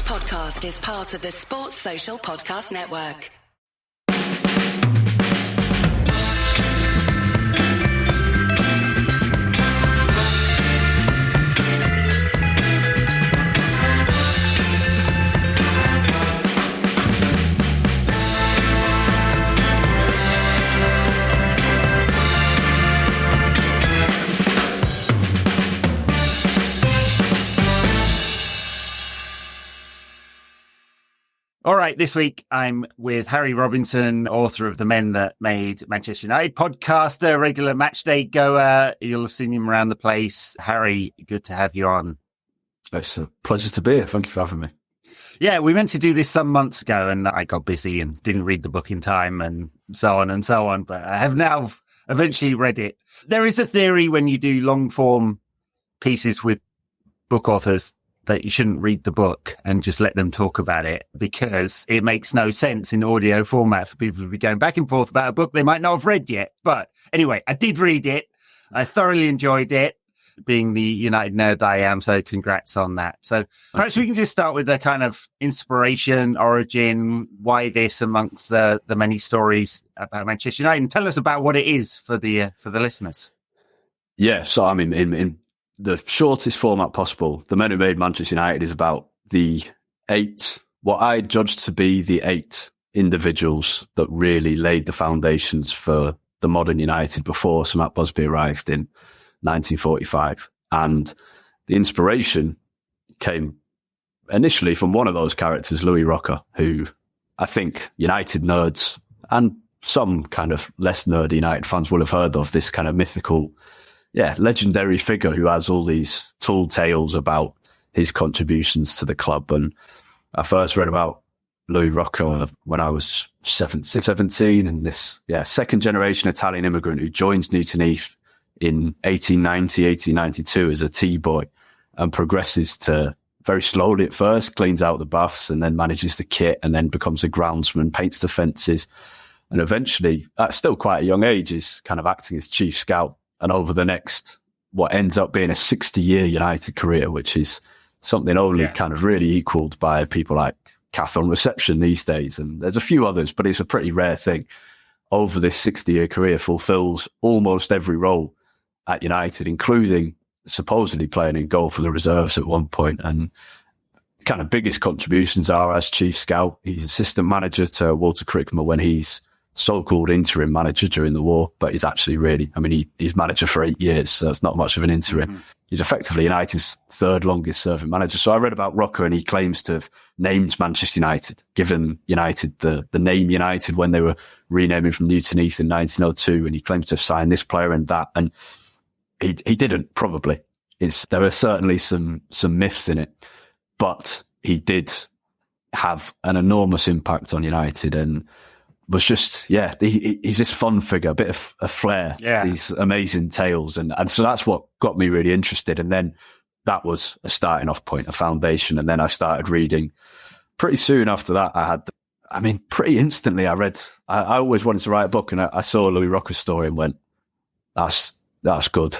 podcast is part of the Sports Social Podcast Network. All right, this week I'm with Harry Robinson, author of The Men That Made Manchester United, podcaster, regular matchday goer. You'll have seen him around the place. Harry, good to have you on. It's a pleasure to be here. Thank you for having me. Yeah, we meant to do this some months ago and I got busy and didn't read the book in time and so on and so on, but I have now eventually read it. There is a theory when you do long form pieces with book authors that you shouldn't read the book and just let them talk about it, because it makes no sense in audio format for people to be going back and forth about a book they might not have read yet. But anyway, I did read it. I thoroughly enjoyed it, being the United nerd that I am. So congrats on that. So perhaps we can just start with the kind of inspiration, origin, why this amongst the many stories about Manchester United, and tell us about what it is for the listeners. Yeah. So I mean, in the shortest format possible, The Men Who Made Manchester United is about what I judged to be the 8 individuals that really laid the foundations for the modern United before Sir Matt Busby arrived in 1945. And the inspiration came initially from one of those characters, Louis Rocker, who I think United nerds and some kind of less nerdy United fans will have heard of, this kind of mythical, legendary figure who has all these tall tales about his contributions to the club. And I first read about Louis Rocco when I was 17, and this second generation Italian immigrant who joins Newton Heath in 1892 as a tea boy and progresses to, very slowly at first, cleans out the baths and then manages the kit and then becomes a groundsman, paints the fences, and eventually, at still quite a young age, is kind of acting as chief scout. And over the next, what ends up being a 60-year United career, which is something only kind of really equalled by people like Kath on reception these days. And there's a few others, but it's a pretty rare thing. Over this 60-year career, fulfills almost every role at United, including supposedly playing in goal for the reserves at one point. And kind of biggest contributions are as chief scout. He's assistant manager to Walter Crickmore when he's so-called interim manager during the war, but he's actually really, he's manager for 8 years, so that's not much of an interim. Mm-hmm. He's effectively United's third longest serving manager. So I read about Rocker, and he claims to have named Manchester United, given United the name United when they were renaming from Newton Heath in 1902, and he claims to have signed this player and that, and he didn't, probably. There are certainly some myths in it, but he did have an enormous impact on United, and was just, he's this fun figure, a bit of a flair, these amazing tales. And so that's what got me really interested. And then that was a starting off point, a foundation. And then I started reading. Pretty soon after that, pretty instantly I always wanted to write a book, and I saw Louis Rocker's story and went, that's good.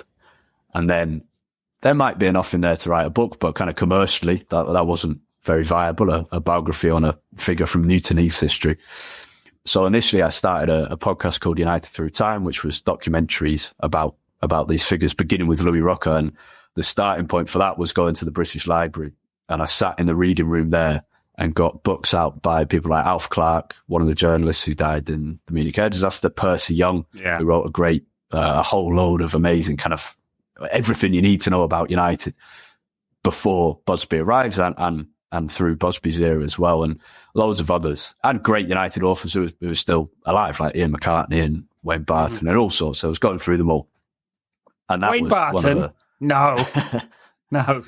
And then there might be enough in there to write a book, but kind of commercially, that wasn't very viable, a biography on a figure from Newton Heath's history. So initially I started a podcast called United Through Time, which was documentaries about these figures, beginning with Louis Rocker. And the starting point for that was going to the British Library. And I sat in the reading room there and got books out by people like Alf Clarke, one of the journalists who died in the Munich air disaster, Percy Young, who wrote a whole load of amazing kind of everything you need to know about United before Busby arrives and through Busby's era as well, and loads of others, and great United authors who were still alive, like Ian McCartney and Wayne Barton and all sorts. So I was going through them all. And that Wayne was Barton? No,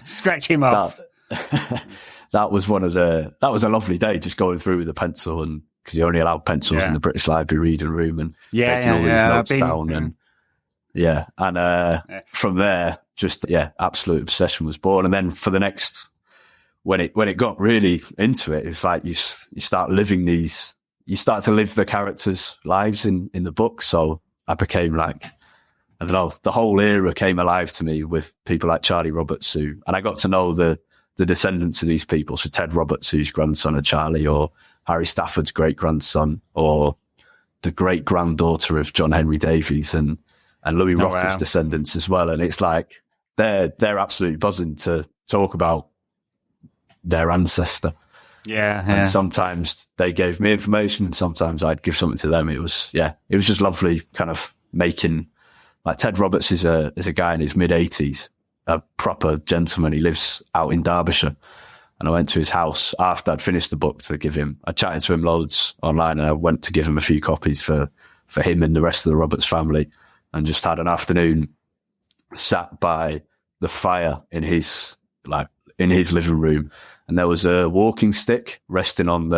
scratch him off. That was that was a lovely day, just going through with a pencil, and because you only allowed pencils in the British Library reading room, and taking all these notes down. And from there, just, absolute obsession was born. And then for the next, when it got really into it, it's like you start living you start to live the characters' lives in the book. So I became like, I don't know, the whole era came alive to me with people like Charlie Roberts, and I got to know the the descendants of these people. So Ted Roberts, who's grandson of Charlie, or Harry Stafford's great-grandson, or the great-granddaughter of John Henry Davies, and Louis Rocker's descendants as well. And it's like they're absolutely buzzing to talk about their ancestor. Yeah. And sometimes they gave me information and sometimes I'd give something to them. It was just lovely kind of making, like, Ted Roberts is a guy in his mid-80s, a proper gentleman. He lives out in Derbyshire. And I went to his house after I'd finished the book to give him, I chatted to him loads online, and I went to give him a few copies for him and the rest of the Roberts family, and just had an afternoon sat by the fire in his living room. And there was a walking stick resting on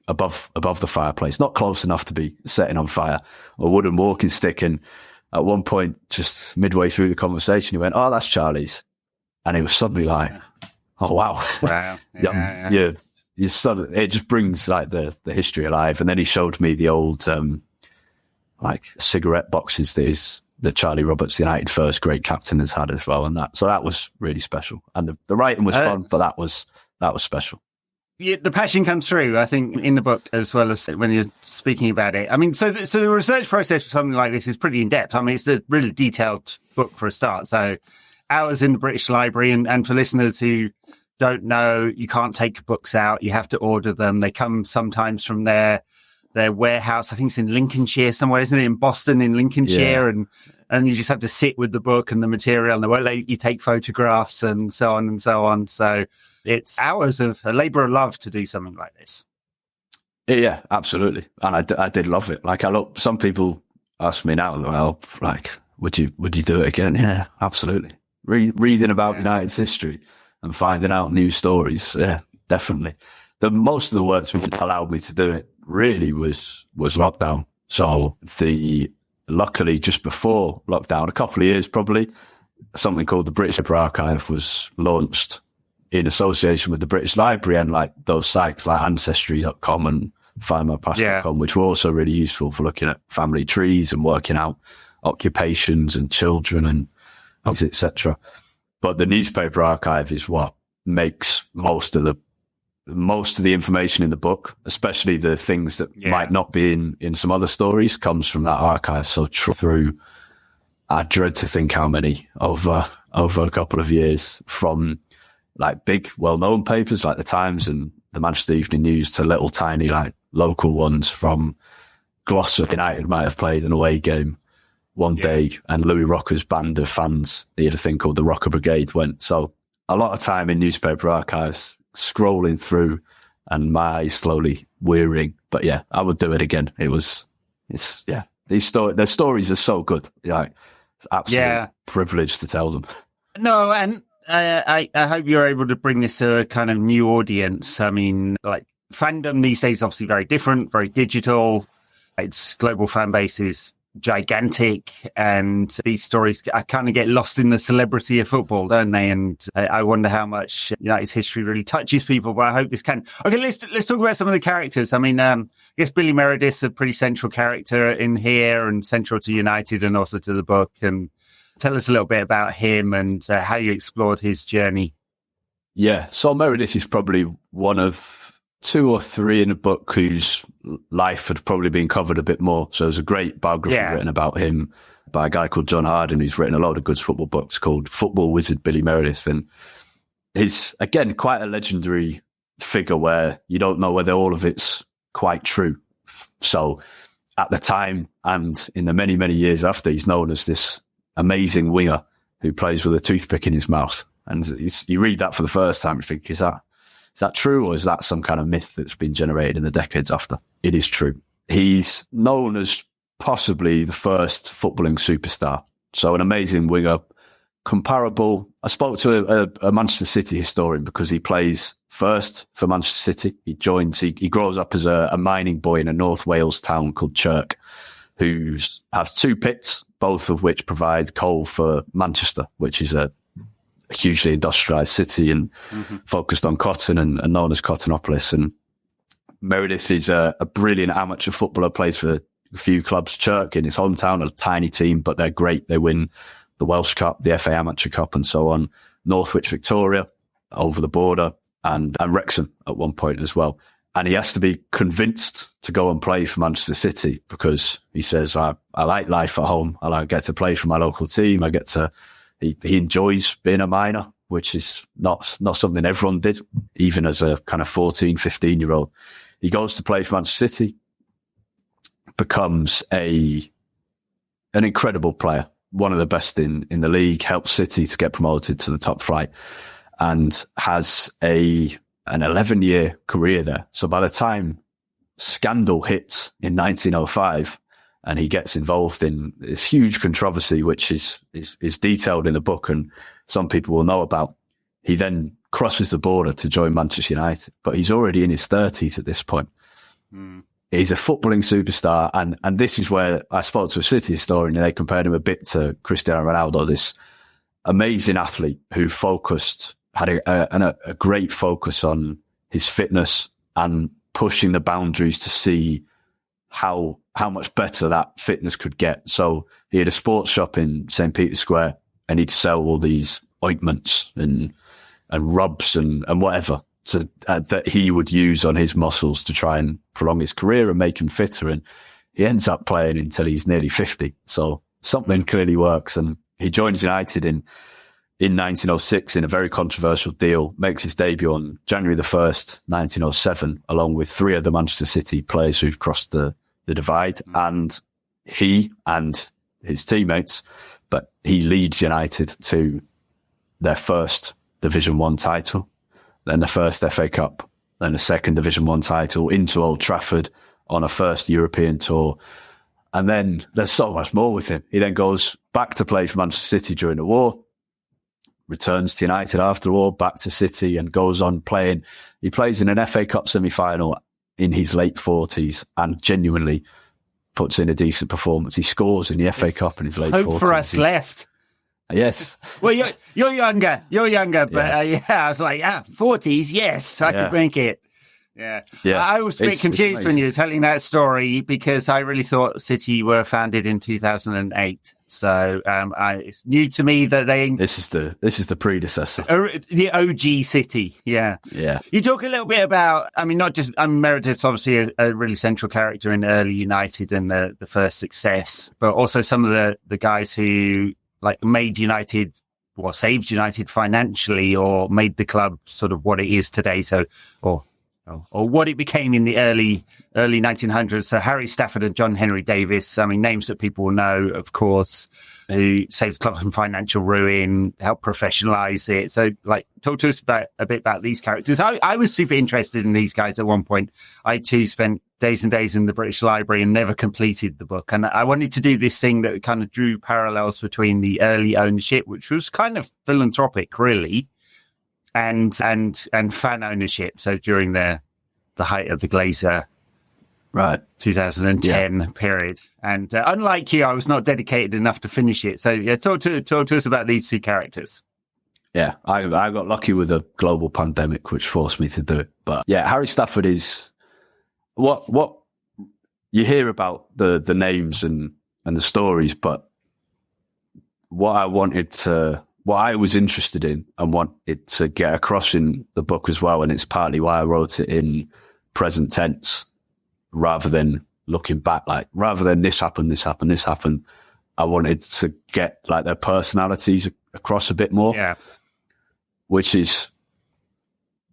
above the fireplace, not close enough to be setting on fire, a wooden walking stick. And at one point, just midway through the conversation, he went, "Oh, that's Charlie's." And it was suddenly like, oh, wow. Wow. It just brings like the history alive. And then he showed me the old like cigarette boxes that Charlie Roberts, the United first great captain, has had as well. And so that was really special. And the writing was fun, but that was special. Yeah, the passion comes through, I think, in the book as well as when you're speaking about it. I mean, so the research process for something like this is pretty in-depth. I mean, it's a really detailed book for a start. So hours in the British Library, and for listeners who don't know, you can't take books out. You have to order them. They come sometimes from their warehouse. I think it's in Lincolnshire somewhere, isn't it? In Boston, in Lincolnshire. Yeah. And you just have to sit with the book and the material, and they won't let you take photographs and so on and so on. So it's hours of a labour of love to do something like this. Yeah, absolutely. And I did love it. Like, some people ask me now, well, like, would you do it again? Yeah, absolutely. Reading about United's history and finding out new stories. Yeah, definitely. Most of the work that allowed me to do it really was lockdown. So luckily just before lockdown, a couple of years probably, something called the British Paper Archive was launched in association with the British Library, and like those sites like ancestry.com and findmypast.com, which were also really useful for looking at family trees and working out occupations and children and etc. But the newspaper archive is what makes most of the information in the book, especially the things that might not be in some other stories, comes from that archive. So through, I dread to think how many over a couple of years, from like big well-known papers like the Times and the Manchester Evening News to little tiny like local ones from Gloucester. United might have played an away game one day, and Louis Rocker's band of fans, he had a thing called the Rocker Brigade, went. So a lot of time in newspaper archives, scrolling through, and my eyes slowly wearing. But yeah, I would do it again. Their stories are so good. Like, absolute privilege to tell them. No, and I hope you're able to bring this to a kind of new audience. I mean, like, fandom these days is obviously very different, very digital. Its global fan base is gigantic, and these stories kind of get lost in the celebrity of football, don't they? And I wonder how much United's history really touches people, but I hope this can. Okay, let's talk about some of the characters. I mean, I guess Billy Meredith's a pretty central character in here, and central to United and also to the book. And tell us a little bit about him and how you explored his journey. Yeah, so Meredith is probably one of 2 or 3 in a book whose life had probably been covered a bit more. So there's a great biography written about him by a guy called John Harden, who's written a load of good football books called Football Wizard Billy Meredith. And he's, again, quite a legendary figure where you don't know whether all of it's quite true. So at the time, and in the many, many years after, he's known as this amazing winger who plays with a toothpick in his mouth. And you read that for the first time and think, is that true, or is that some kind of myth that's been generated in the decades after? It is true. He's known as possibly the first footballing superstar. So an amazing winger, comparable. I spoke to a Manchester City historian because he plays first for Manchester City. He grows up as a mining boy in a North Wales town called Chirk, who has 2 pits, both of which provide coal for Manchester, which is a hugely industrialized city and focused on cotton and known as Cottonopolis. And Meredith is a brilliant amateur footballer, plays for a few clubs. Chirk in his hometown, a tiny team, but they're great. They win the Welsh Cup, the FA Amateur Cup, and so on. Northwich Victoria. over the border, and Wrexham at one point as well. And he has to be convinced to go and play for Manchester City because he says, I like life at home. I get to play for my local team. He enjoys being a minor, which is not something everyone did, even as a kind of 14, 15-year-old. He goes to play for Manchester City, becomes an incredible player, one of the best in the league, helps City to get promoted to the top flight, and has an 11-year career there. So by the time scandal hits in 1905 and he gets involved in this huge controversy, which is detailed in the book and some people will know about, he then crosses the border to join Manchester United. But he's already in his 30s at this point. He's a footballing superstar. And this is where I spoke to a City historian and they compared him a bit to Cristiano Ronaldo, this amazing athlete who had a great focus on his fitness and pushing the boundaries to see how much better that fitness could get. So he had a sports shop in St. Peter's Square and he'd sell all these ointments and rubs and whatever that he would use on his muscles to try and prolong his career and make him fitter. And he ends up playing until he's nearly 50. So something clearly works. And he joins United in 1906 in a very controversial deal, makes his debut on January the 1st, 1907, along with three other Manchester City players who've crossed the divide. And he and his teammates, but he leads United to their first Division 1 title, then the first FA Cup, then the second Division 1 title, into Old Trafford on a first European tour. And then there's so much more with him. He then goes back to play for Manchester City during the war, returns to United after the war, back to City, and goes on playing. He plays in an FA Cup semi-final in his late 40s and genuinely puts in a decent performance. He scores in the FA Cup in his late 40s. Hope for us left. Yes. Well, you're younger, but I was like, 40s, yes, I could make it. Yeah. I was a bit confused when you were telling that story because I really thought City were founded in 2008. So it's new to me that This is the predecessor, the OG City. Yeah. You talk a little bit about. I mean, not just Meredith's obviously a really central character in early United and the first success, but also some of the guys who made United or saved United financially or made the club sort of what it is today. So or what it became in the early 1900s. So Harry Stafford and John Henry Davis, I mean, names that people will know, of course, who saved the club from financial ruin, helped professionalize it. So, talk to us a bit about these characters. I was super interested in these guys at one point. I too spent days and days in the British Library and never completed the book. And I wanted to do this thing that kind of drew parallels between the early ownership, which was kind of philanthropic, really, and fan ownership. So during the height of the Glazer, 2010 period. And unlike you, I was not dedicated enough to finish it. So talk to us about these two characters. Yeah, I got lucky with a global pandemic, which forced me to do it. But yeah, Harry Stafford is what you hear about the names and the stories, but what I was interested in and wanted to get across in the book as well, and it's partly why I wrote it in present tense rather than looking back, rather than this happened, I wanted to get their personalities across a bit more. Yeah. Which is,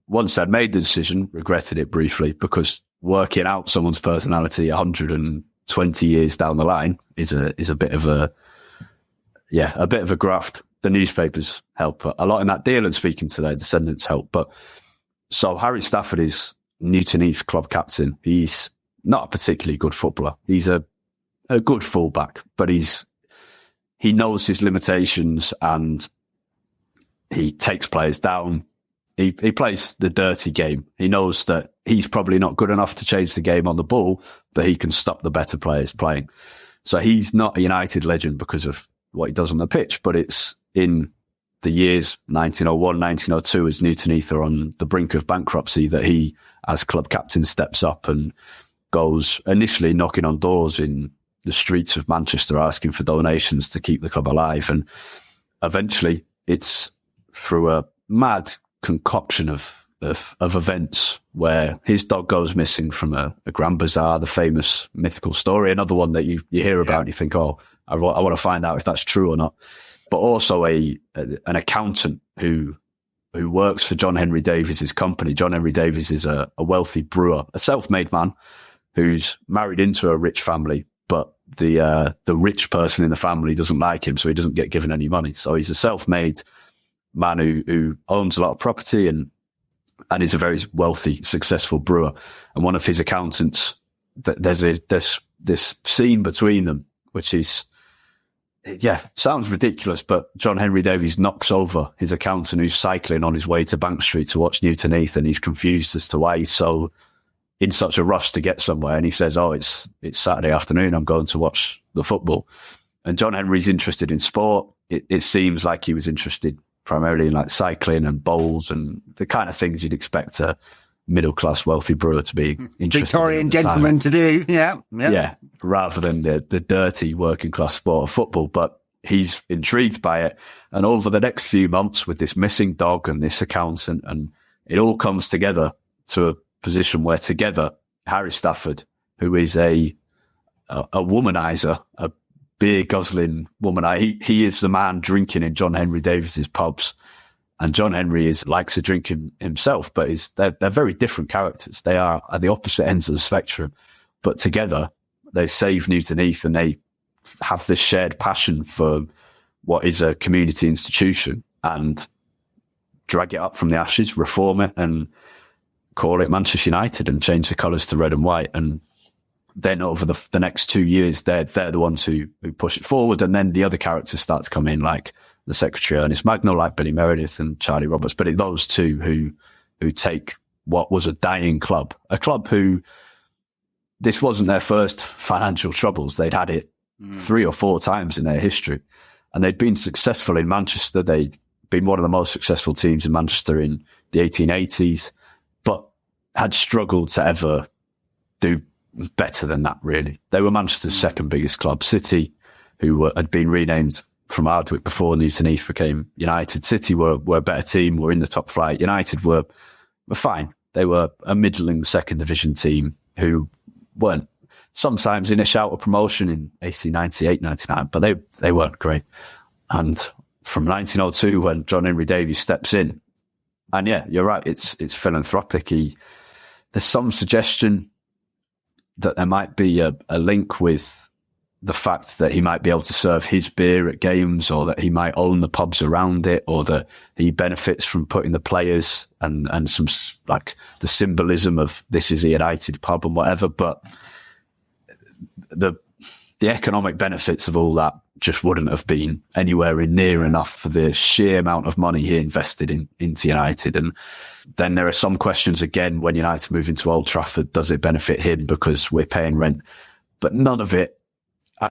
once I'd made the decision, regretted it briefly, because working out someone's personality 120 years down the line is a bit of a graft. The newspapers help a lot in that deal, and speaking to their descendants help. But so Harry Stafford is Newton Heath club captain. He's not a particularly good footballer. He's a good fullback, but he knows his limitations and he takes players down. He plays the dirty game. He knows that he's probably not good enough to change the game on the ball, but he can stop the better players playing. So he's not a United legend because of what he does on the pitch, but it's in the years 1901, 1902, as Newton Heath are on the brink of bankruptcy, that he, as club captain, steps up and goes initially knocking on doors in the streets of Manchester, asking for donations to keep the club alive. And eventually it's through a mad concoction of events where his dog goes missing from a Grand Bazaar, the famous mythical story, another one that you hear about and you think, oh, I want to find out if that's true or not. But also an accountant who works for John Henry Davies's company. John Henry Davies is a wealthy brewer, a self-made man who's married into a rich family, but the rich person in the family doesn't like him, so he doesn't get given any money. So he's a self-made man who owns a lot of property and is a very wealthy, successful brewer. And one of his accountants, there's this scene between them, which is, sounds ridiculous, but John Henry Davies knocks over his accountant who's cycling on his way to Bank Street to watch Newton Heath, and he's confused as to why he's in such a rush to get somewhere. And he says, oh, it's Saturday afternoon, I'm going to watch the football. And John Henry's interested in sport. It seems like he was interested primarily in like cycling and bowls and the kind of things you'd expect a middle-class wealthy brewer to be interested Victorian in gentleman to do. Yeah. Rather than the dirty working class sport of football. But he's intrigued by it. And over the next few months with this missing dog and this accountant, and it all comes together to a position where together Harry Stafford, who is a womanizer, a beer guzzling womanizer, he is the man drinking in John Henry Davies's pubs. And John Henry likes to drink himself, but they're very different characters. They are at the opposite ends of the spectrum, but together they save Newton Heath and they have this shared passion for what is a community institution and drag it up from the ashes, reform it and call it Manchester United and change the colours to red and white. And then over the next 2 years, they're the ones who push it forward. And then the other characters start to come in, like the secretary Ernest Magnell, like Billy Meredith and Charlie Roberts. But it's those two who take what was a dying club, a club who this wasn't their first financial troubles. They'd had it 3 or 4 times in their history, and they'd been successful in Manchester. They'd been one of the most successful teams in Manchester in the 1880s, but had struggled to ever do better than that, really. They were Manchester's second biggest club. City, who had been renamed from Ardwick before Newton Heath became United. City were a better team, were in the top flight. United were fine. They were a middling second division team who weren't sometimes in a shout of promotion in 1898, 99, but they weren't great. And from 1902, when John Henry Davies steps in, and yeah, you're right, it's philanthropic. There's some suggestion that there might be a link with the fact that he might be able to serve his beer at games, or that he might own the pubs around it, or that he benefits from putting the players and some like the symbolism of this is a United pub and whatever. But the economic benefits of all that just wouldn't have been anywhere near enough for the sheer amount of money he invested into United. And then there are some questions again, when United move into Old Trafford, does it benefit him because we're paying rent? But none of it.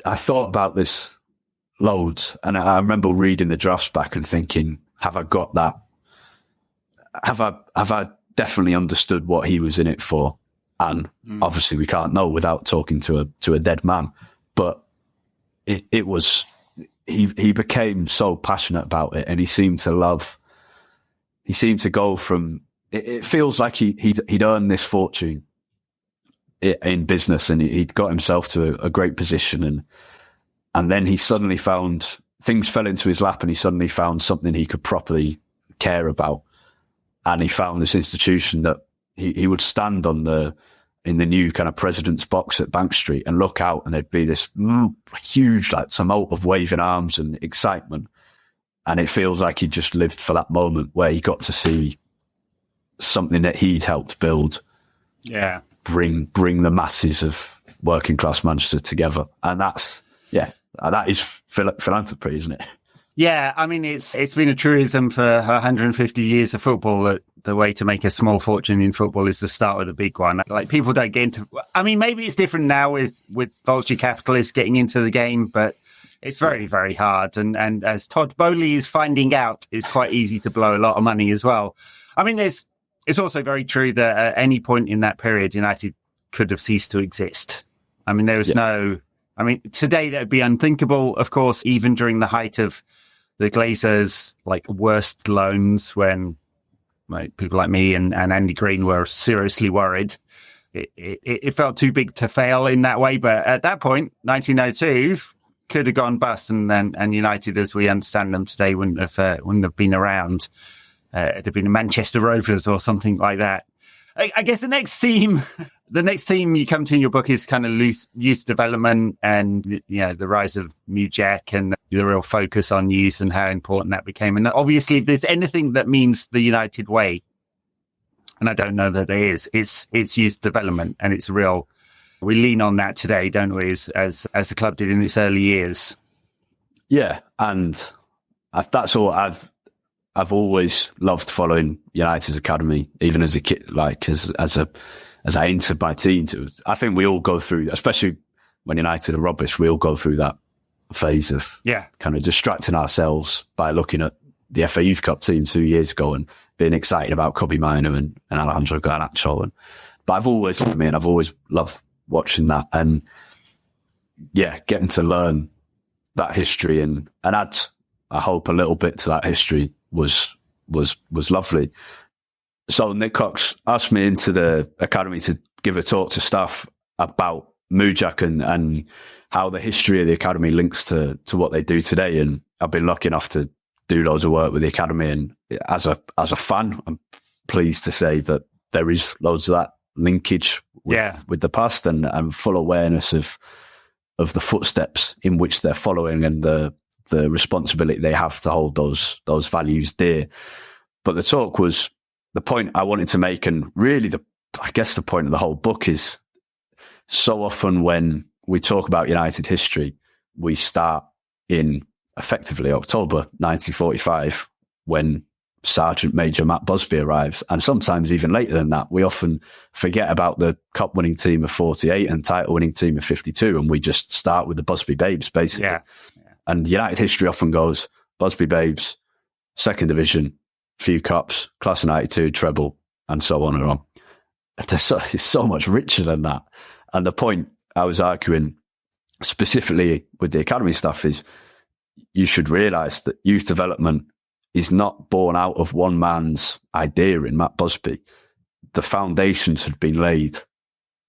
I thought about this loads, and I remember reading the drafts back and thinking, have I got that? Have I definitely understood what he was in it for? And obviously we can't know without talking to a dead man. But it was, he became so passionate about it, and he seemed to go from, it feels like he'd earned this fortune in business, and he'd got himself to a great position, and then he suddenly found, things fell into his lap, and he suddenly found something he could properly care about. And he found this institution that he would stand in the new kind of president's box at Bank Street and look out, and there'd be this huge like tumult of waving arms and excitement. And it feels like he just lived for that moment where he got to see something that he'd helped build. Yeah. Bring the masses of working class Manchester together. And that is philanthropy, isn't it? Yeah, I mean, it's been a truism for 150 years of football that the way to make a small fortune in football is to start with a big one. Like, people don't get into, I mean, maybe it's different now with vulture capitalists getting into the game, but it's very, very hard. And as Todd Bowley is finding out, it's quite easy to blow a lot of money as well. I mean, it's also very true that at any point in that period, United could have ceased to exist. I mean, there was today that would be unthinkable, of course, even during the height of the Glazers' like worst loans, when like people like me and Andy Green were seriously worried. It felt too big to fail in that way. But at that point, 1902 could have gone bust, and United, as we understand them today, wouldn't have been around. It'd have been Manchester Rovers or something like that. I guess the next theme you come to in your book is kind of youth development and, the rise of MUTV and the real focus on youth and how important that became. And obviously, if there's anything that means the United way, and I don't know that there is, it's youth development, and it's real. We lean on that today, don't we, as the club did in its early years. Yeah, and that's all I've always loved following United's academy, even as a kid, like as I entered my teens. I think we all go through, especially when United are rubbish, we all go through that phase of kind of distracting ourselves by looking at the FA Youth Cup team 2 years ago and being excited about Kobe Mino and Alejandro Garnacho. But I've always loved watching that, and getting to learn that history and add, I hope, a little bit to that history was lovely. So Nick Cox asked me into the academy to give a talk to staff about MUTV and how the history of the academy links to what they do today. And I've been lucky enough to do loads of work with the academy, and as a fan, I'm pleased to say that there is loads of that linkage with the past, and full awareness of the footsteps in which they're following and the responsibility they have to hold those values dear. But the talk was the point I wanted to make, and really I guess the point of the whole book is, so often when we talk about United history, we start in effectively October 1945 when Sergeant Major Matt Busby arrives, and sometimes even later than that. We often forget about the cup winning team of 48 and title winning team of 52, and we just start with the Busby Babes, basically. Yeah. And United history often goes Busby Babes, second division, few cups, class of 92, treble, and so on and on. It's so much richer than that. And the point I was arguing specifically with the academy stuff is, you should realise that youth development is not born out of one man's idea in Matt Busby. The foundations had been laid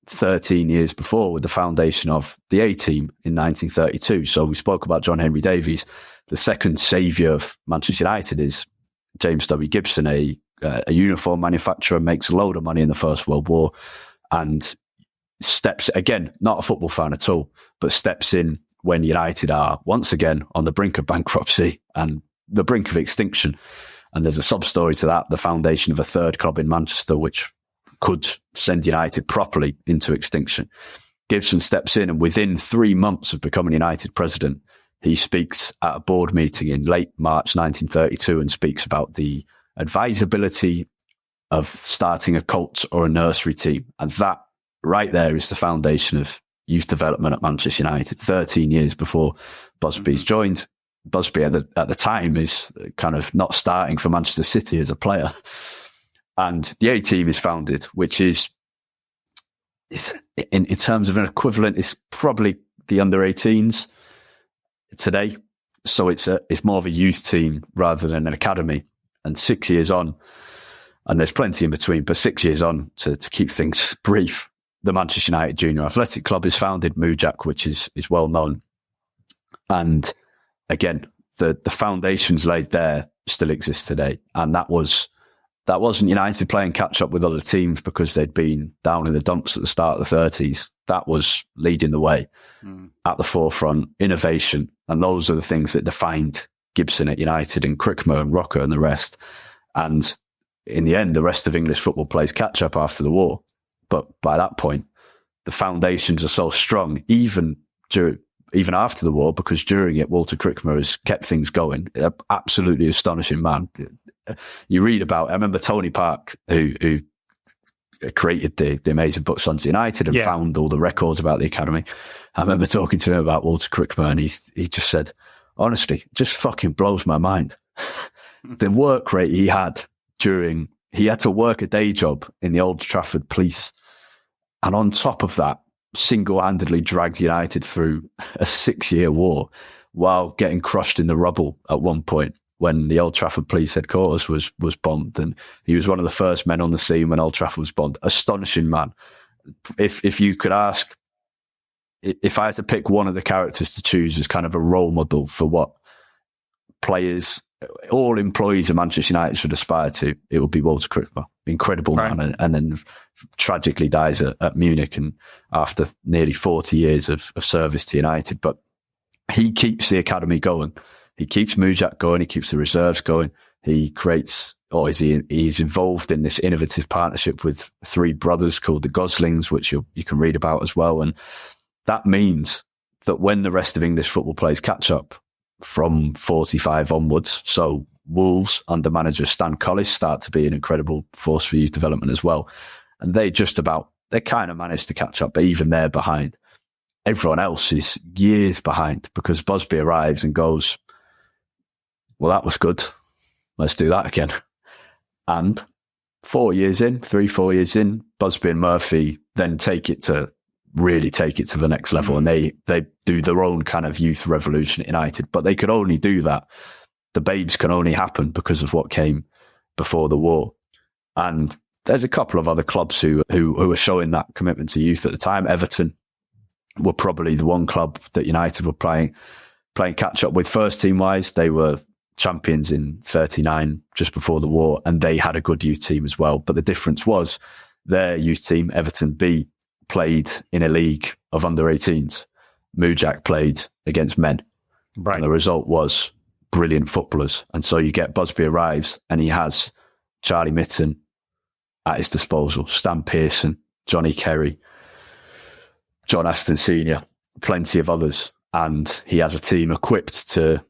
13 years before with the foundation of the A-team in 1932. So we spoke about John Henry Davies. The second saviour of Manchester United is James W. Gibson, a uniform manufacturer, makes a load of money in the First World War, and steps, again, not a football fan at all, but steps in when United are once again on the brink of bankruptcy and the brink of extinction. And there's a sub-story to that, the foundation of a third club in Manchester, which could send United properly into extinction. Gibson steps in, and within 3 months of becoming United president, he speaks at a board meeting in late March 1932 and speaks about the advisability of starting a cult or a nursery team. And that right there is the foundation of youth development at Manchester United, 13 years before Busby's joined. Busby at the time is kind of not starting for Manchester City as a player. And the A-team is founded, which is in terms of an equivalent, is probably the under-18s today. So it's more of a youth team rather than an academy. And 6 years on, and there's plenty in between, but 6 years on, to keep things brief, the Manchester United Junior Athletic Club is founded, MUTV, which is well known. And again, the foundations laid there still exist today. And that wasn't United playing catch up with other teams because they'd been down in the dumps at the start of the 30s. That was leading the way at the forefront, innovation. And those are the things that defined Gibson at United and Crickmer and Rocker and the rest. And in the end, the rest of English football plays catch up after the war. But by that point, the foundations are so strong, even after the war, because during it, Walter Crickmer has kept things going. Absolutely astonishing man. You read about, I remember Tony Park, who created the amazing book Sons United and found all the records about the academy. I remember talking to him about Walter Crickmer, and he just said, honestly, it just fucking blows my mind. The work rate he had he had to work a day job in the Old Trafford Police. And on top of that, single-handedly dragged United through a 6-year war while getting crushed in the rubble at one point. when the Old Trafford Police headquarters was bombed, and he was one of the first men on the scene when Old Trafford was bombed. Astonishing man. If you could ask, if I had to pick one of the characters to choose as kind of a role model for what players, all employees of Manchester United should aspire to, it would be Walter Kricmer. Incredible man, and then tragically dies at Munich, and after nearly 40 years of service to United. But he keeps the academy going. He keeps Mujak going. He keeps the reserves going. He creates, he's involved in this innovative partnership with three brothers called the Goslings, which you can read about as well. And that means that when the rest of English football players catch up from 45 onwards, so Wolves under manager Stan Collis start to be an incredible force for youth development as well. And they kind of managed to catch up, but even they're behind. Everyone else is years behind because Busby arrives and goes, well, that was good. Let's do that again. And 4 years in, 3-4 years in, Busby and Murphy then take it to the next level. And they do their own kind of youth revolution at United, but they could only do that. The babes can only happen because of what came before the war. And there's a couple of other clubs who were showing that commitment to youth at the time. Everton were probably the one club that United were playing catch up with. First team wise, they were champions in 39 just before the war, and they had a good youth team as well. But the difference was their youth team, Everton B, played in a league of under 18s. Mujak played against men. Right. And the result was brilliant footballers. And so you get Busby arrives and he has Charlie Mitten at his disposal, Stan Pearson, Johnny Kerry, John Aston Sr., plenty of others. And he has a team equipped to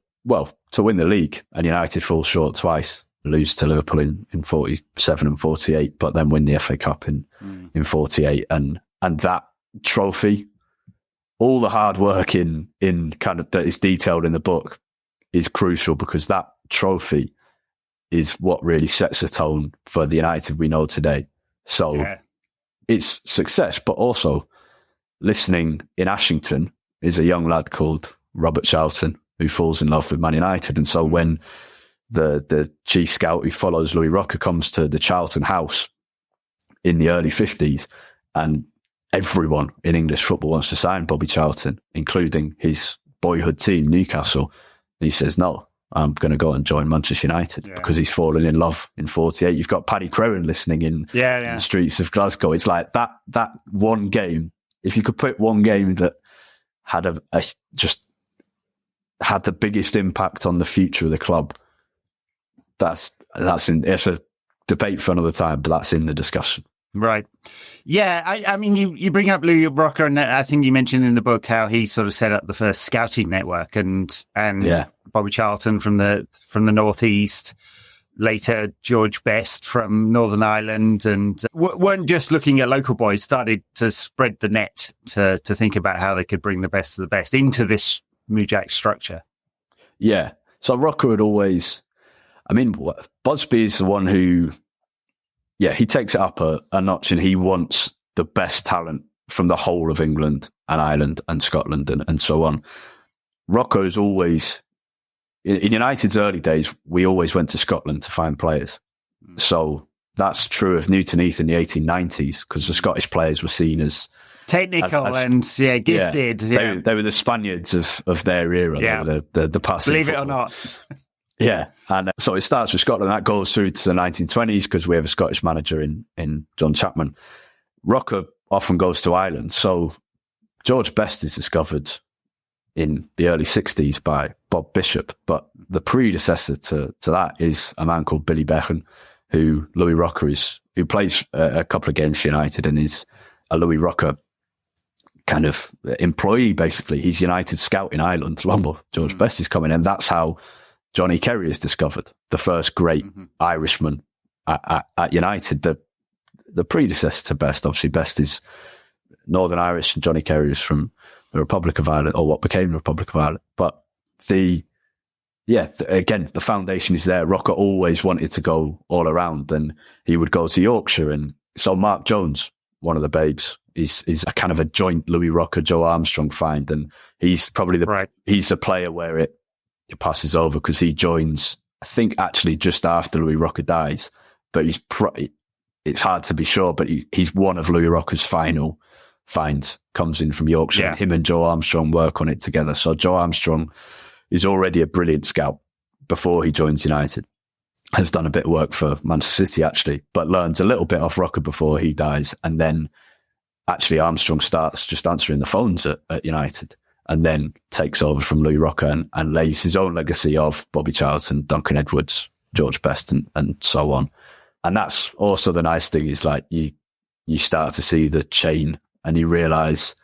win the league. And United fall short twice, lose to Liverpool in 47 and 48, but then win the FA Cup in 48. And that trophy, all the hard work in kind of that is detailed in the book is crucial, because that trophy is what really sets the tone for the United we know today. So it's success, but also listening in Ashington is a young lad called Robert Charlton who falls in love with Man United. And so when the chief scout who follows Louis Rocker comes to the Charlton house in the early 50s, and everyone in English football wants to sign Bobby Charlton, including his boyhood team, Newcastle, and he says, no, I'm going to go and join Manchester United because he's fallen in love in 48. You've got Paddy Crowell listening in the streets of Glasgow. It's like that one game. If you could put one game that had just had the biggest impact on the future of the club, it's a debate for another time, but that's in the discussion. Right. Yeah. I mean, you bring up Louis Rocker, and I think you mentioned in the book how he sort of set up the first scouting network, and Bobby Charlton from the Northeast, later George Best from Northern Ireland, and weren't just looking at local boys, started to spread the net to think about how they could bring the best of the best into this Mujak structure. Yeah. So Rocker would always, Busby is the one who, he takes it up a notch, and he wants the best talent from the whole of England and Ireland and Scotland and so on. Rocco's always, in United's early days, we always went to Scotland to find players. So that's true of Newton Heath in the 1890s, because the Scottish players were seen as technical and gifted. Yeah. They were the Spaniards of their era. Yeah. They were the passing. Believe it football. or not. Yeah. And so it starts with Scotland. That goes through to the 1920s because we have a Scottish manager in John Chapman. Rocker often goes to Ireland. So George Best is discovered in the early 60s by Bob Bishop. But the predecessor to that is a man called Billy Beckham, who Louis Rocker who plays a couple of games for United and is a Louis Rocker kind of employee, basically. He's United scout in Ireland long before George Best is coming. And that's how Johnny Kerry is discovered, the first great Irishman at United. The predecessor to Best, obviously Best is Northern Irish and Johnny Kerry is from the Republic of Ireland, or what became the Republic of Ireland. But again, the foundation is there. Rocker always wanted to go all around, and he would go to Yorkshire. And so Mark Jones, one of the babes, is a kind of a joint Louis Rocker, Joe Armstrong find. And he's probably he's a player where it passes over because he joins I think actually just after Louis Rocker dies, but it's hard to be sure, but he's one of Louis Rocker's final finds, comes in from Yorkshire. Yeah. Him and Joe Armstrong work on it together. So Joe Armstrong is already a brilliant scout before he joins United. Has done a bit of work for Manchester City, actually, but learns a little bit off Rocker before he dies. And then actually Armstrong starts just answering the phones at United, and then takes over from Louis Rocker and lays his own legacy of Bobby Charlton, Duncan Edwards, George Best, and so on. And that's also the nice thing, is like you start to see the chain and you realise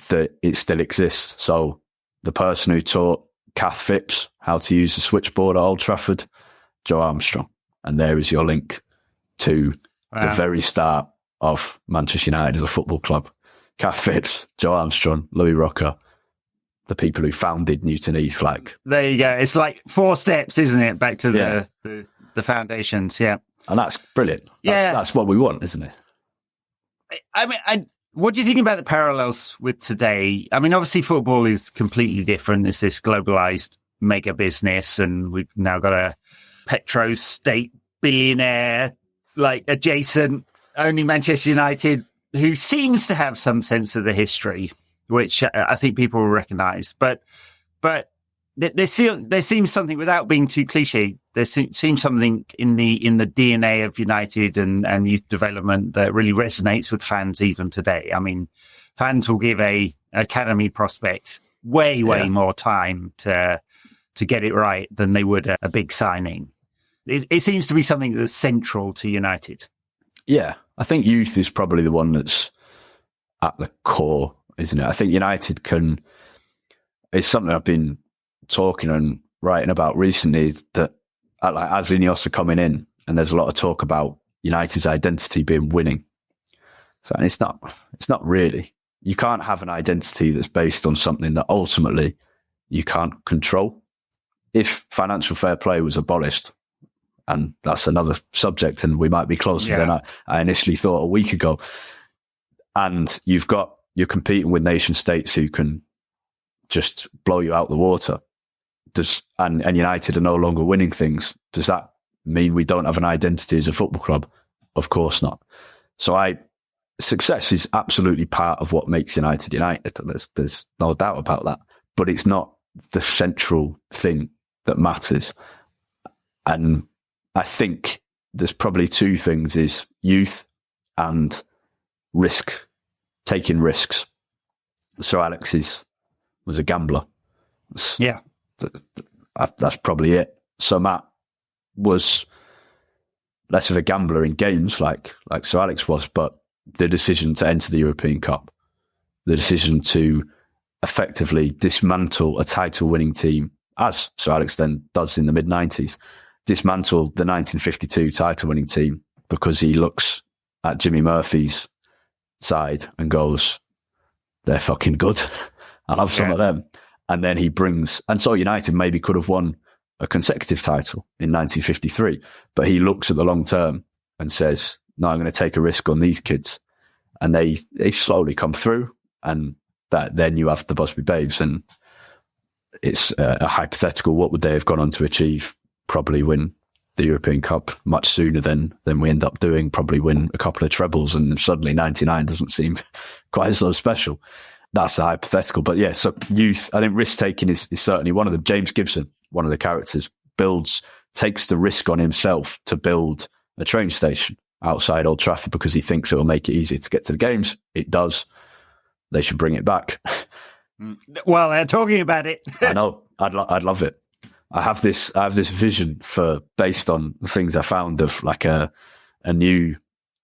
that it still exists. So the person who taught Kath Phipps how to use the switchboard at Old Trafford, Joe Armstrong. And there is your link to the very start of Manchester United as a football club. Kath Phipps, Joe Armstrong, Louis Rocker, the people who founded Newton Heath. Like, there you go. It's like 4 steps, isn't it? Back to the foundations. Yeah. And that's brilliant. That's what we want, isn't it? I mean, what do you think about the parallels with today? I mean, obviously football is completely different. It's this globalized mega business, and we've now got a petro state billionaire, like adjacent, only Manchester United, who seems to have some sense of the history, which I think people will recognise. But there seems something, without being too cliche, there seems something in the DNA of United and youth development that really resonates with fans even today. I mean, fans will give a academy prospect way more time to get it right than they would a big signing. It seems to be something that's central to United. Yeah, I think youth is probably the one that's at the core, isn't it? I think United it's something I've been talking and writing about recently, is that like as Ineos are coming in, and there's a lot of talk about United's identity being winning. So it's not really. You can't have an identity that's based on something that ultimately you can't control. If financial fair play was abolished, and that's another subject, and we might be closer than I initially thought a week ago, and you're competing with nation states who can just blow you out the water, and United are no longer winning things, does that mean we don't have an identity as a football club? Of course not. So success is absolutely part of what makes United United. There's no doubt about that. But it's not the central thing that matters. And I think there's probably 2 things, is youth and risk, taking risks. Sir Alex was a gambler. That's probably it. So Matt was less of a gambler in games like Sir Alex was, but the decision to enter the European Cup, the decision to effectively dismantle a title-winning team, as Sir Alex then does in the mid-90s, dismantle the 1952 title-winning team because he looks at Jimmy Murphy's side and goes, they're fucking good. I love some of them. And then he brings, and so United maybe could have won a consecutive title in 1953, but he looks at the long term and says, no, I'm going to take a risk on these kids. And they slowly come through, and then you have the Busby Babes, and it's a hypothetical, what would they have gone on to achieve? Probably win the European Cup much sooner than we end up doing, probably win a couple of trebles, and suddenly 99 doesn't seem quite so special. That's a hypothetical. But yeah, so youth, I think risk-taking is certainly one of them. James Gibson, one of the characters, takes the risk on himself to build a train station outside Old Trafford because he thinks it will make it easier to get to the games. It does. They should bring it back. Well, they're talking about it. I know. I'd love it. I have this vision based on the things I found of like an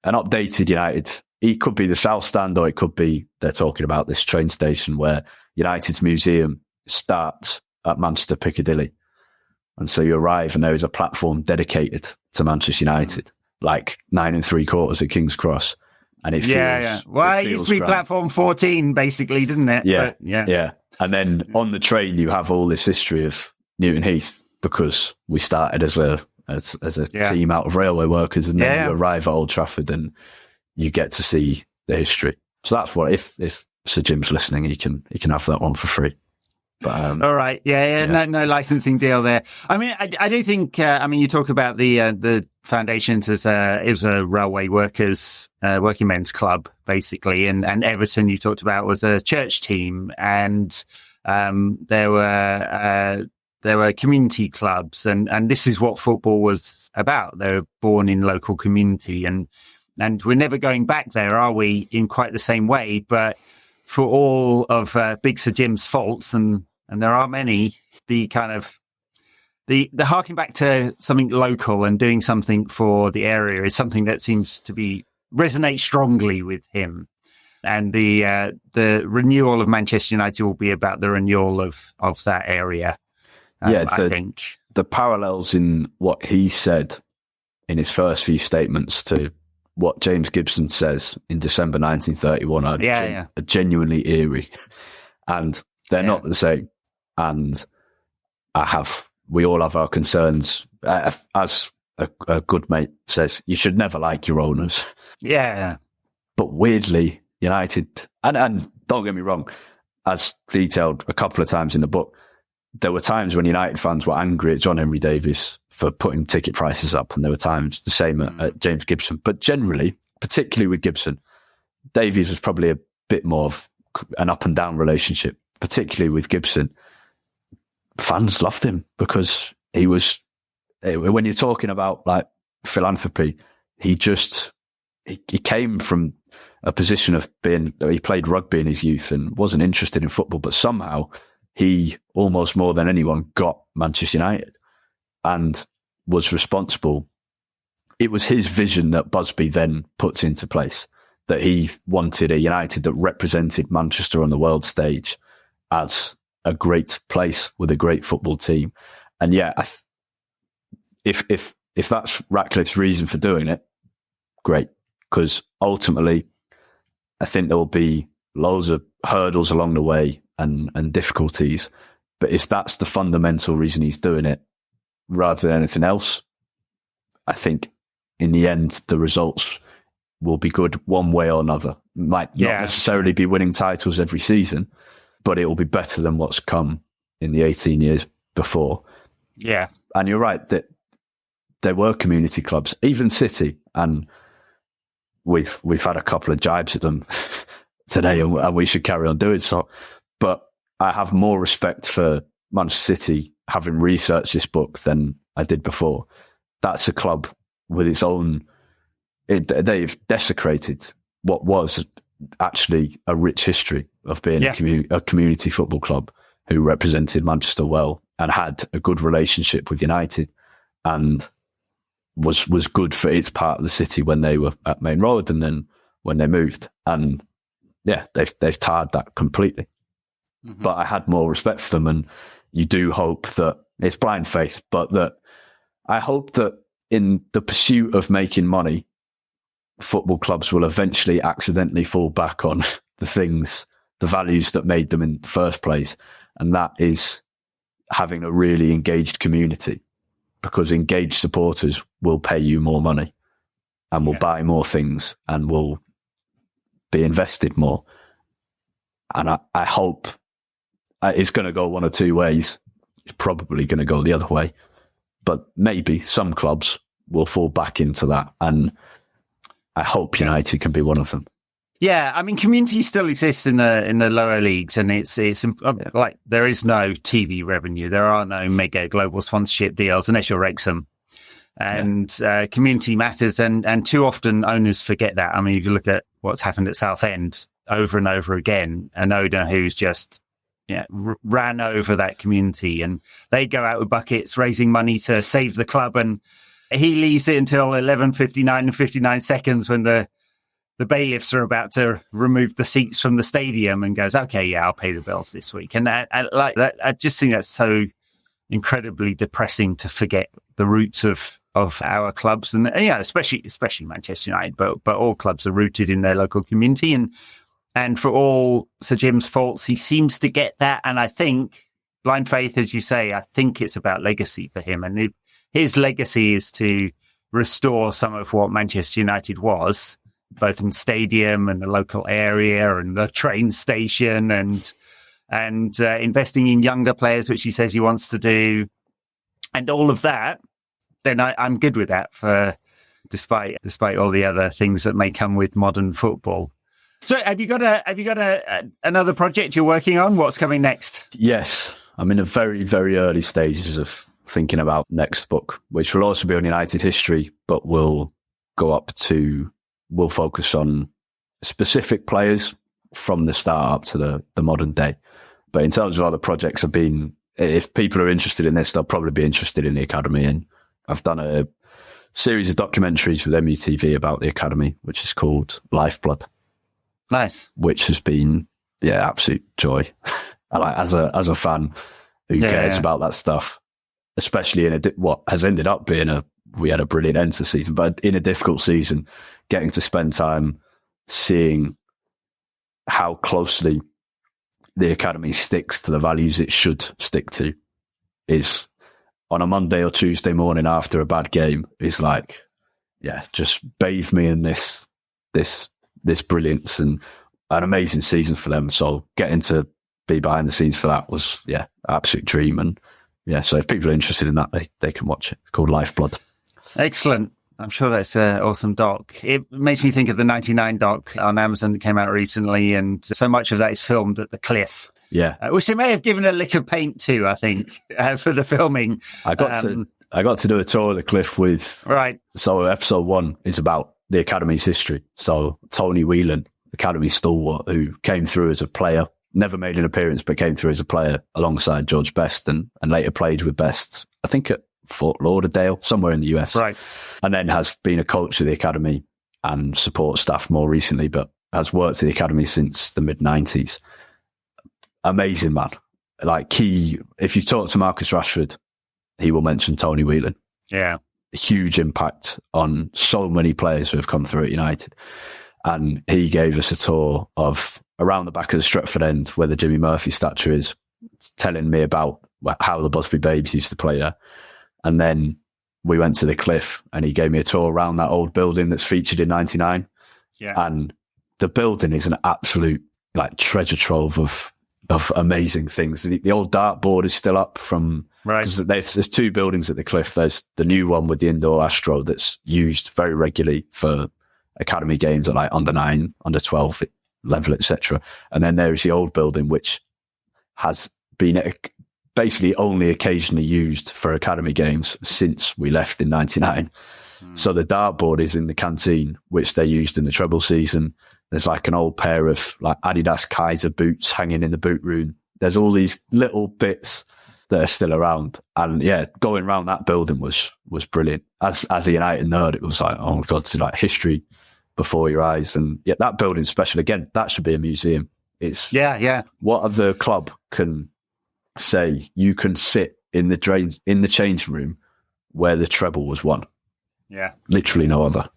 updated United. It could be the South Stand, or it could be they're talking about this train station where United's museum starts at Manchester Piccadilly. And so you arrive and there is a platform dedicated to Manchester United, like 9 3/4 at King's Cross. And it feels... Well, it used to be platform 14, basically, didn't it? Yeah, yeah. And then on the train, you have all this history of Newton Heath, because we started as a team out of railway workers, and then you arrive at Old Trafford and you get to see the history. So that's what, if Sir Jim's listening, he can have that one for free. But all right, yeah. No licensing deal there. I mean, I do think. You talk about the foundations as it was a railway workers, working men's club, basically, and Everton you talked about was a church team, and there were community clubs, and this is what football was about. They were born in local community, and we're never going back there, are we? In quite the same way, but for all of Big Sir Jim's faults, and there are many, the harking back to something local and doing something for the area is something that seems to resonate strongly with him. And the renewal of Manchester United will be about the renewal of that area. I think the parallels in what he said in his first few statements to what James Gibson says in December 1931 are genuinely eerie, and they're not the same. And we all have our concerns. As a good mate says, you should never like your owners. Yeah. But weirdly, United, and don't get me wrong, as detailed a couple of times in the book, there were times when United fans were angry at John Henry Davies for putting ticket prices up, and there were times the same at James Gibson. But generally, particularly with Gibson, Davies was probably a bit more of an up and down relationship, particularly with Gibson. Fans loved him because he was, when you're talking about like philanthropy, he came from a position of he played rugby in his youth and wasn't interested in football, but somehow he, almost more than anyone, got Manchester United and was responsible. It was his vision that Busby then puts into place, that he wanted a United that represented Manchester on the world stage as a great place with a great football team. And if that's Ratcliffe's reason for doing it, great. Because ultimately, I think there will be loads of hurdles along the way and difficulties. But if that's the fundamental reason he's doing it, rather than anything else, I think in the end, the results will be good one way or another. Might not necessarily be winning titles every season, but it will be better than what's come in the 18 years before. Yeah. And you're right that there were community clubs, even City, and we've had a couple of jibes at them today, and we should carry on doing so. But I have more respect for Manchester City, having researched this book, than I did before. That's a club with its own. They've desecrated what was actually a rich history of being a community football club who represented Manchester well and had a good relationship with United, and was good for its part of the city when they were at Main Road and then when they moved. And they've tarred that completely. Mm-hmm. But I had more respect for them, and you do hope that it's blind faith, but that I hope that in the pursuit of making money, football clubs will eventually accidentally fall back on the values that made them in the first place. And that is having a really engaged community, because engaged supporters will pay you more money and will buy more things and will be invested more. And I hope it's going to go one or two ways. It's probably going to go the other way, but maybe some clubs will fall back into that. And I hope United can be one of them. Yeah, I mean, community still exists in the lower leagues, and it's like there is no TV revenue, there are no mega global sponsorship deals unless you're Wrexham, and community matters, and too often owners forget that. I mean, if you look at what's happened at Southend over and over again, an owner who's just ran over that community, and they go out with buckets raising money to save the club, and he leaves it until 11:59 and 59 seconds when the bailiffs are about to remove the seats from the stadium, and goes, okay, I'll pay the bills this week. And I like that. I just think that's so incredibly depressing to forget the roots of our clubs, and especially Manchester United, but all clubs are rooted in their local community. And for all Sir Jim's faults, he seems to get that. And I think, blind faith, as you say, I think it's about legacy for him. And his legacy is to restore some of what Manchester United was, both in stadium and the local area and the train station and and investing in younger players, which he says he wants to do, and all of that, then I'm good with that. Despite all the other things that may come with modern football. So, have you got another project you're working on? What's coming next? Yes, I'm in the very, very early stages of thinking about next book, which will also be on United history, but will focus on specific players from the start up to the modern day. But in terms of other projects, if people are interested in this, they'll probably be interested in the academy. And I've done a series of documentaries with MUTV about the academy, which is called Lifeblood. Nice. Which has been, absolute joy. As a fan who cares about that stuff, especially in what has ended up being we had a brilliant end to the season, but in a difficult season, getting to spend time seeing how closely the academy sticks to the values it should stick to is on a Monday or Tuesday morning after a bad game is like, just bathe me in this brilliance, and an amazing season for them. So getting to be behind the scenes for that was, absolute dream. And so if people are interested in that, they can watch it. It's called Lifeblood. Excellent. I'm sure that's an awesome doc. It makes me think of the 99 doc on Amazon that came out recently, and so much of that is filmed at the cliff. Yeah. Which they may have given a lick of paint to, I think, for the filming. I got to do a tour of the cliff with... Right. So episode 1 is about the academy's history. So Tony Whelan, academy stalwart, who came through as a player, never made an appearance, but came through as a player alongside George Best and later played with Best, I think at Fort Lauderdale, somewhere in the US. Right. And then has been a coach of the academy and support staff more recently, but has worked at the academy since the mid-90s. Amazing man. If you talk to Marcus Rashford, he will mention Tony Whelan. Yeah. Huge impact on so many players who have come through at United. And he gave us a tour of around the back of the Stretford end where the Jimmy Murphy statue is, telling me about how the Busby Babes used to play there. And then we went to the cliff and he gave me a tour around that old building that's featured in 99. Yeah. And the building is an absolute treasure trove of amazing things. The old dartboard is still up from... Right. Because there's 2 buildings at the cliff. There's the new one with the indoor Astro that's used very regularly for academy games at under 9, under 12 level, etc. And then there is the old building, which has been basically only occasionally used for academy games since we left in 99. So the dartboard is in the canteen, which they used in the treble season. There's an old pair of Adidas Kaiser boots hanging in the boot room. There's all these little bits that are still around. And going around that building was brilliant. As a United nerd, it was oh my God, it's history before your eyes. And that building's special. Again, that should be a museum. It's what other club can say you can sit in the changing room where the treble was won? Yeah. Literally no other.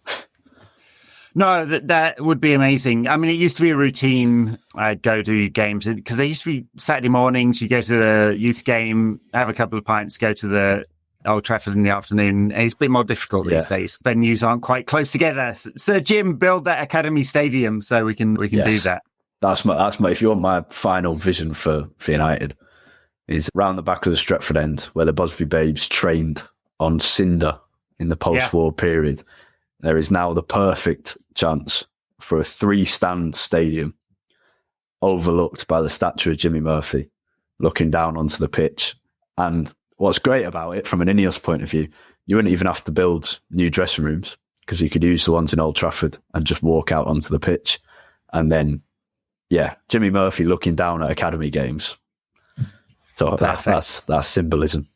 No, that would be amazing. I mean, it used to be a routine. I'd go to games because they used to be Saturday mornings. You go to the youth game, have a couple of pints, go to the Old Trafford in the afternoon. And it's a bit more difficult these days. Venues aren't quite close together. Sir Jim, build that academy stadium so we can do that. That's my. If you want my final vision for United, is around the back of the Stretford end where the Busby Babes trained on cinder in the post-war period. There is now the perfect chance for a 3-stand stadium overlooked by the statue of Jimmy Murphy, looking down onto the pitch. And what's great about it, from an Ineos point of view, you wouldn't even have to build new dressing rooms because you could use the ones in Old Trafford and just walk out onto the pitch. And then, Jimmy Murphy looking down at academy games. So that's symbolism.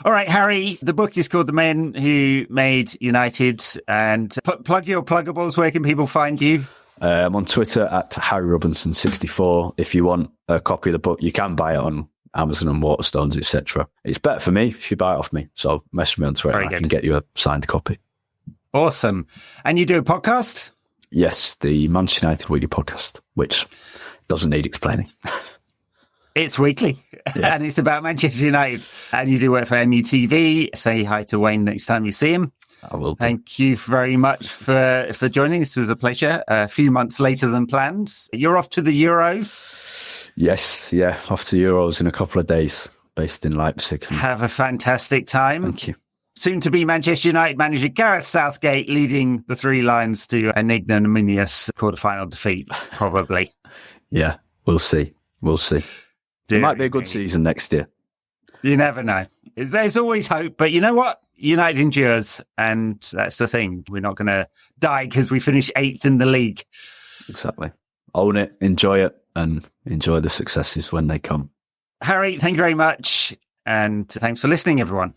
All right, Harry, the book is called The Men Who Made United. And plug your pluggables. Where can people find you? I'm on Twitter at HarryRobinson64. If you want a copy of the book, you can buy it on Amazon and Waterstones, etc. It's better for me if you buy it off me. So message me on Twitter and I can get you a signed copy. Awesome. And you do a podcast? Yes, the Manchester United Weekly podcast, which doesn't need explaining. It's weekly, and it's about Manchester United. And you do work for MUTV. Say hi to Wayne next time you see him. I will. Thank you very much for joining. This was a pleasure. A few months later than planned. You're off to the Euros. Yes, yeah, off to Euros in a couple of days, based in Leipzig. Have a fantastic time. Thank you. Soon to be Manchester United manager Gareth Southgate leading the Three Lions to an ignominious quarter-final defeat, probably. Yeah, we'll see. We'll see. It might be a good season next year. You never know. There's always hope, but you know what? United endures, and that's the thing. We're not going to die because we finish 8th in the league. Exactly. Own it, enjoy it, and enjoy the successes when they come. Harry, thank you very much, and thanks for listening, everyone.